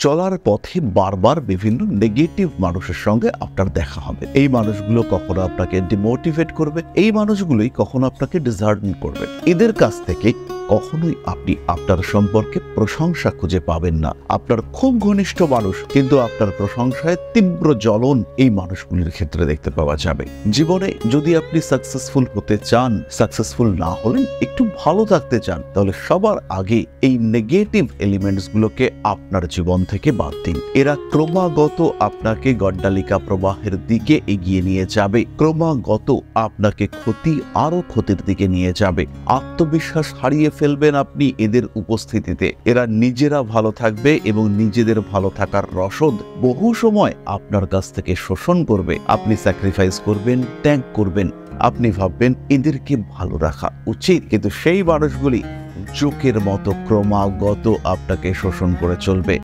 চলার পথে বারবার বিভিন্ন নেগেটিভ মানুষের সঙ্গে আপনার দেখা হবে। এই মানুষগুলো কখনো আপনাকে ডিমোটিভেট করবে, এই মানুষগুলোই কখনো আপনাকে ডিসহার্টেন করবে। এদের কাছ থেকে কখনোই আপনি আপনার সম্পর্কে প্রশংসা খুঁজে পাবেন না। আপনার খুব ঘনিষ্ঠ মানুষ কিন্তু আপনার প্রশংসায় তীব্র জ্বলন এই মানুষগুলির ক্ষেত্রে দেখতে পাওয়া যাবে। জীবনে যদি আপনি সাকসেসফুল হতে চান, সাকসেসফুল না হলেন একটু ভালো থাকতে চান, তাহলে সবার আগে এই নেগেটিভ এলিমেন্টসগুলোকে আপনার জীবন থেকে বাদ দিন। এরা ক্রমাগত আপনাকে গড্ডালিকা প্রবাহের দিকে এগিয়ে নিয়ে যাবে, ক্রমাগত আপনাকে আরো ক্ষতির দিকে নিয়ে যাবে। আত্মবিশ্বাস হারিয়ে ফেলবেন আপনি এদের উপস্থিতিতে। এরা নিজেরা ভালো থাকবে এবং নিজেদের ভালো থাকার রসদ বহু সময় আপনার কাছ থেকে শোষণ করবে। আপনি স্যাক্রিফাইস করবেন, ত্যাগ করবেন, আপনি ভাববেন এদেরকে ভালো রাখা উচিত, কিন্তু সেই মানুষগুলি জোকের মতো ক্রমাগত আপনাকে শোষণ করে চলবে।